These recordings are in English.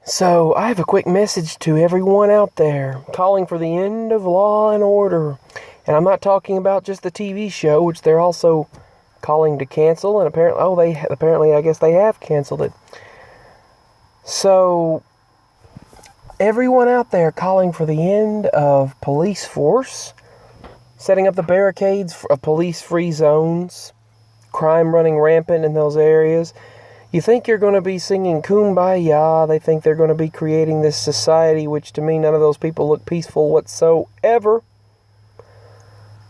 So, I have a quick message to everyone out there calling for the end of law and order. And I'm not talking about just the TV show, which they're also calling to cancel. And apparently, I guess they have canceled it. So, everyone out there calling for the end of police force, setting up the barricades of police-free zones, crime running rampant in those areas. You think you're going to be singing Kumbaya. They think they're going to be creating this society, which to me, none of those people look peaceful whatsoever.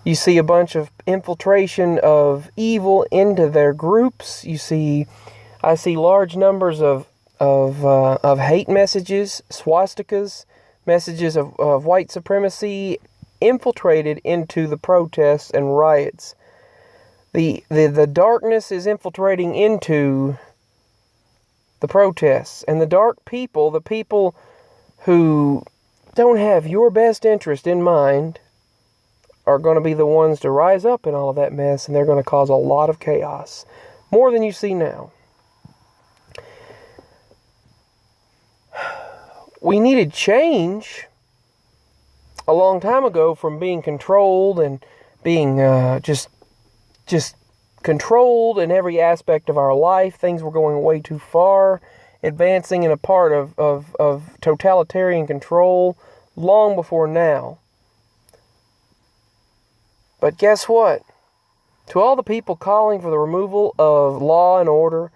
You see a bunch of infiltration of evil into their groups. I see large numbers of hate messages, swastikas, messages of white supremacy infiltrated into the protests and riots. The darkness is infiltrating into the protests, and the dark people, the people who don't have your best interest in mind, are going to be the ones to rise up in all of that mess, and they're going to cause a lot of chaos, more than you see now. We needed change a long time ago from being controlled and being just controlled in every aspect of our life. Things were going way too far, advancing in a part of totalitarian control long before now. But guess what? To all the people calling for the removal of law and order,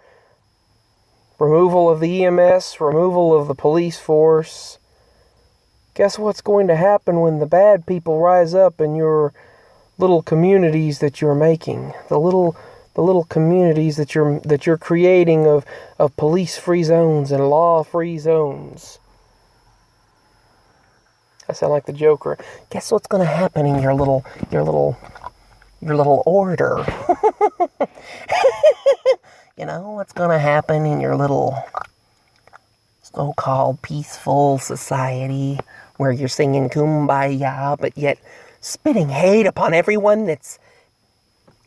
removal of the EMS, removal of the police force, guess what's going to happen when the bad people rise up in your little communities that you're making, the little communities that you're creating of police-free zones and law-free zones. I sound like the Joker. Guess what's going to happen in your little order? You know what's going to happen in your little so-called peaceful society where you're singing Kumbaya, but yet spitting hate upon everyone that's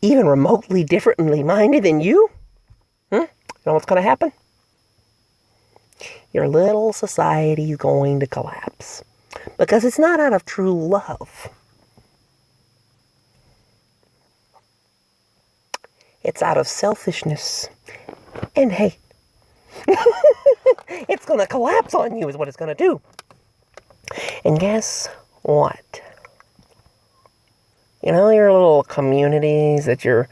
even remotely differently minded than you? You know what's going to happen? Your little society is going to collapse. Because it's not out of true love. It's out of selfishness and hate. It's going to collapse on you is what it's going to do. And guess what? You know, your little communities that you're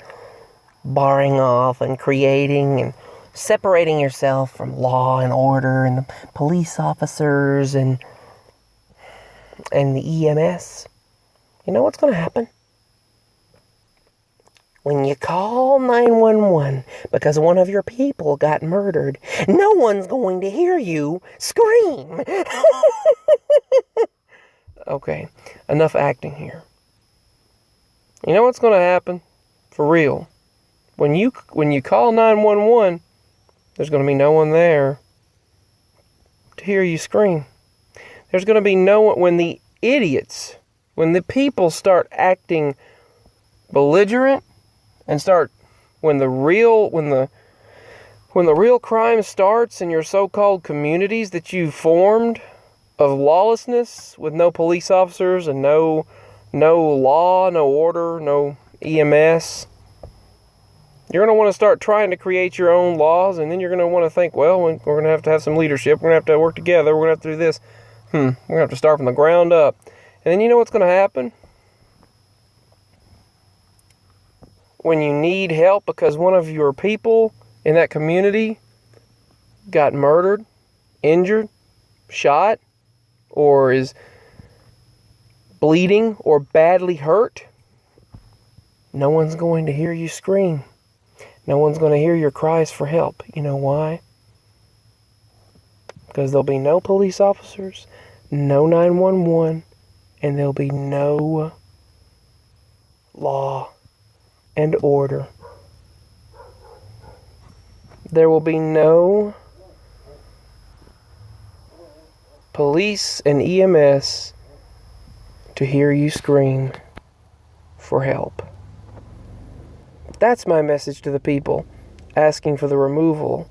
barring off and creating and separating yourself from law and order and the police officers and the EMS. You know what's going to happen? When you call 911 because one of your people got murdered, no one's going to hear you scream. Okay, enough acting here. You know what's going to happen? For real. When you call 911, there's going to be no one there to hear you scream. There's going to be no one when the people start acting belligerent and when the real crime starts in your so-called communities that you formed of lawlessness with no police officers and no law, no order, no EMS. You're going to want to start trying to create your own laws, and then you're going to want to think, well, we're going to have some leadership. We're going to have to work together. We're going to have to do this. We're going to have to start from the ground up. And then you know what's going to happen? When you need help because one of your people in that community got murdered, injured, shot, or is bleeding or badly hurt, no one's going to hear you scream. No one's going to hear your cries for help. You know why? Because there'll be no police officers, no 911, and there'll be no law and order. There will be no police and EMS to hear you scream for help. That's my message to the people asking for the removal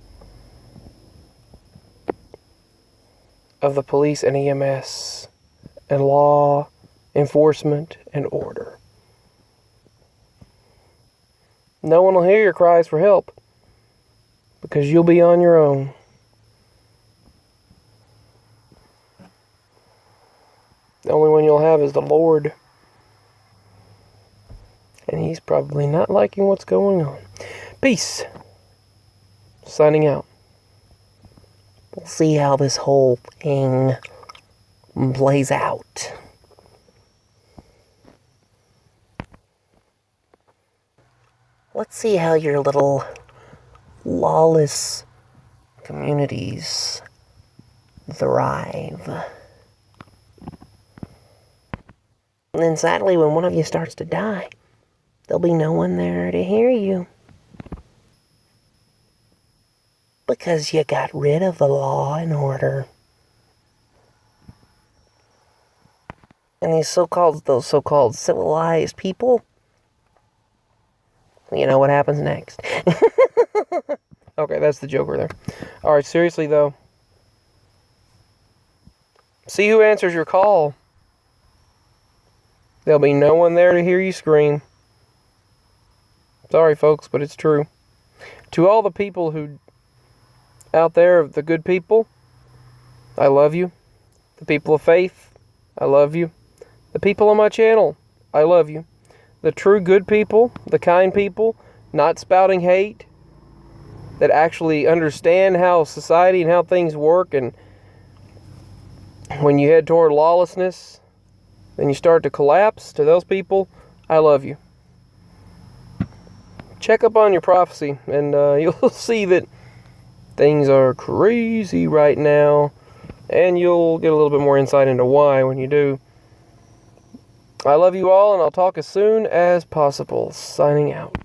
of the police and EMS and law enforcement and order. No one will hear your cries for help because you'll be on your own. The only one you'll have is the Lord. And he's probably not liking what's going on. Peace. Signing out. We'll see how this whole thing plays out. Let's see how your little lawless communities thrive. And then sadly, when one of you starts to die, there'll be no one there to hear you. Because you got rid of the law and order. And those so-called civilized people, you know what happens next. Okay, that's the Joker there. Alright, seriously though. See who answers your call. There'll be no one there to hear you scream. Sorry folks, but it's true. To all the people who out there, the good people, I love you. The people of faith, I love you. The people on my channel, I love you. The true good people, the kind people, not spouting hate, that actually understand how society and how things work, and when you head toward lawlessness, then you start to collapse. To those people, I love you. Check up on your prophecy, and you'll see that things are crazy right now, and you'll get a little bit more insight into why when you do. I love you all, and I'll talk as soon as possible. Signing out.